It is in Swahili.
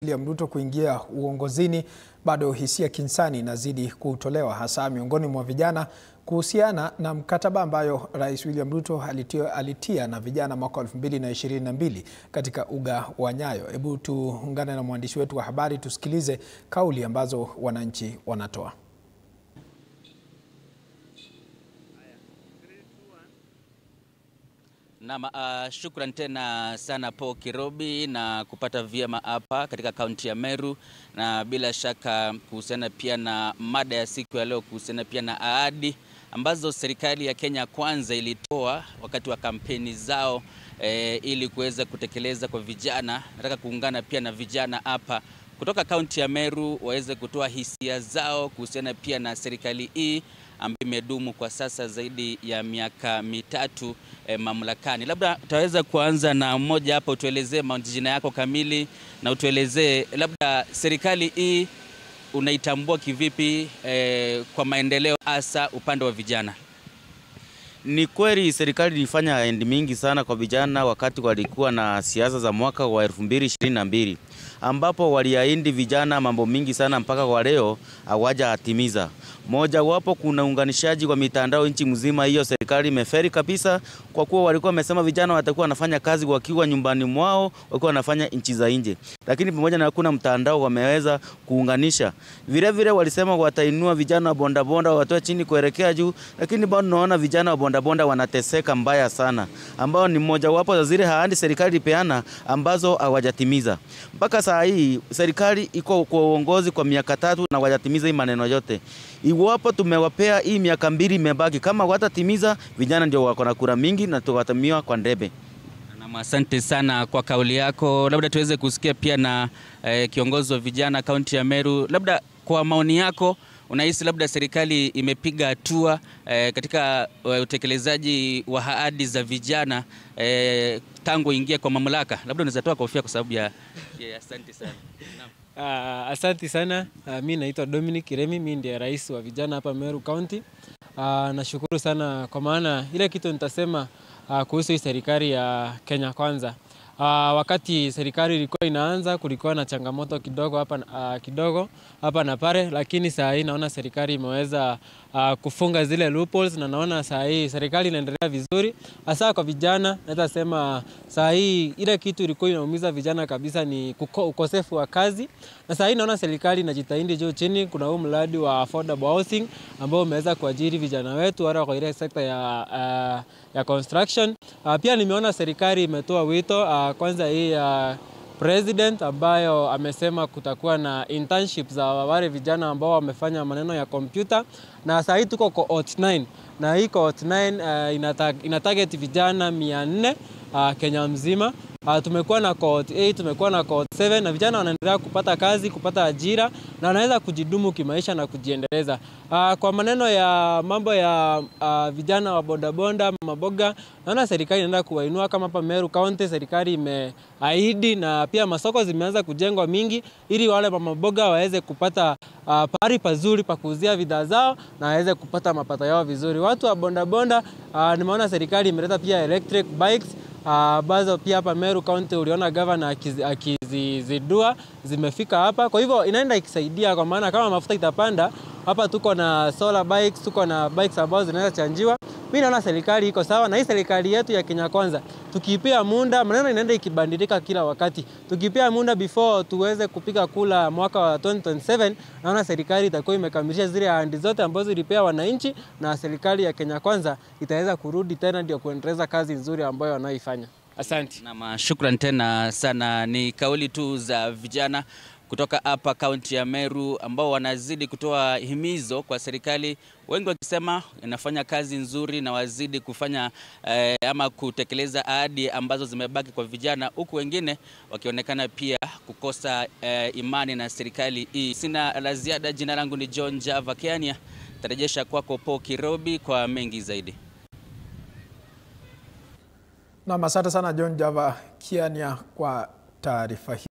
William Ruto kuingia uongozini, bado hisia kinsani inazidi kutolewa hasa miongoni mwa vijana kuhusiana na mkataba ambayo Rais William Ruto alitia na vijana mwaka 2022 katika uga wa Nyayo. Hebu tuungane na mwandishi wetu wa habari tusikilize kauli ambazo wananchi wanatoa. Na shukran tena sana Paul Kirobi na kupata vyema hapa katika kaunti ya Meru, na bila shaka kuhusiana pia na mada ya siku ya leo kuhusiana pia na ahadi ambazo serikali ya Kenya Kwanza ilitoa wakati wa kampeni zao ili kuweza kutekeleza kwa vijana. Nataka kuungana pia na vijana hapa kutoka kaunti ya Meru waweze kutoa hisia zao kuhusiana pia na serikali hii ambayo imedumu kwa sasa zaidi ya miaka mitatu mamlakani. Labda tutaweza kuanza na mmoja hapa, utuelezee majina yako kamili na utuelezee labda serikali hii unaitambua kivipi kwa maendeleo hasa upande wa vijana. Ni kweli serikali ilifanya endi mingi sana kwa vijana wakati walikuwa na siasa za mwaka wa 2022 ambapo waliahidi vijana mambo mingi sana mpaka kwa leo hawajatimiza. Moja wapo kuna unganishaji wa mitandao nchi mzima, hiyo serikali imeferi kabisa kwa kuwa walikuwa wamesema vijana watakuwa wanafanya kazi wakiwa nyumbani mwao, walikuwa wanafanya nchi za nje. Lakini pamoja na kuna mtandao wameweza kuunganisha. Vile vile walisema watainua vijana wa bodaboda watoe chini kuelekea juu, lakini bado naona vijana wa bodaboda wanateseka mbaya sana, ambao ni mmoja wapo za zile ahadi serikali ilipeana ambazo hawajatimiza. Mpaka saa hii serikali iko kwa uongozi kwa miaka 3 na hawajatimiza hii maneno yote. Iwapo tumewapea hii miaka 2 imebaki, kama watatimiza vijana ndio wako na kura mingi na tuwatamiwa kwa ndebe. Na asante sana kwa kauli yako. Labda tuweze kusikia pia na kiongozi wa vijana kaunti ya Meru. Labda kwa maoni yako unahisi labda serikali imepiga hatua katika utekelezaji wa ahadi za vijana tangu ingia kwa mamlaka? Labda unaweza toa kofia kwa sababu ya asante sana. Asante sana. Mimi naitwa Dominic Kiremi, mimi ndiye rais wa vijana hapa Meru County. Nashukuru sana kwa maana ile kitu nitasema kuhusu hii serikali ya Kenya Kwanza. Wakati serikali ilikuwa inaanza kulikuwa na changamoto kidogo hapa na pale, lakini saa hii naona serikali imeweza kufunga zile loopholes, na naona saa hii serikali inaendelea vizuri hasa kwa vijana. Naweza sema saa hii ile kitu ilikuwa inaumiza vijana kabisa ni ukosefu wa kazi, na saa hii naona serikali inajitahidi juu chini. Kuna huu mradi wa affordable housing ambao umeweza kuajiri vijana wetu wale kwa ile sekta ya construction. Pia nimeona serikali imetoa wito kwanza hii president ambayo amesema kutakuwa na internship za wale vijana ambao wamefanya maneno ya kompyuta, na saa hii tuko cohort 9 na hii cohort 9 ina target vijana 400 Kenya mzima. Tumekuwa na cohort 8, tumekuwa na cohort 7, na vijana wanaendelea kupata kazi, kupata ajira na wanaweza kujidumu kimaisha na kujiendeleza. Kwa maneno ya mambo ya vijana wa bodaboda, maboga, naona serikali inaenda kuwainua. Kama hapa Meru County serikali imeahidi na pia masoko zimeanza kujengwa mingi ili wale maboga waweze kupata pahali pazuri pa kuuzia bidhaa zao na waweze kupata mapato yao vizuri. Watu wa bodaboda nimeona serikali imeleta pia electric bikes bazo pia hapa Meru County uliona governor akizizidua zimefika hapa. Kwa hivyo inaenda ikisaidia kwa maana kama mafuta itapanda hapa tuko na solar bikes, tuko na bikes ambazo zinaweza chanjiwa. Mimi naona serikali iko sawa, na hii serikali yetu ya Kenya Kwanza tukipea muda maneno inaenda ikibadilika kila wakati. Tukipea muda before tuweze kupiga kula mwaka wa 2027, naona serikali itakuwa imekamilisha zile ahadi zote ambazo ilipea wananchi, na serikali ya Kenya Kwanza itaweza kurudi tena ndio kuendeleza kazi nzuri ambayo wanaoifanya. Asante. Na shukrani tena sana. Ni kauli tu za vijana kutoka hapa kaunti ya Meru ambao wanazidi kutoa himizo kwa serikali, wengi wakisema inafanya kazi nzuri na wazidi kufanya ama kutekeleza ahadi ambazo zimebaki kwa vijana, huku wengine wakionekana pia kukosa imani na serikali hii. Sina la ziada. Jina langu ni John Java Kiania. Tarejesha kwako Paul Kirobi kwa mengi zaidi. Na asante sana John Java Kiania kwa taarifa hii.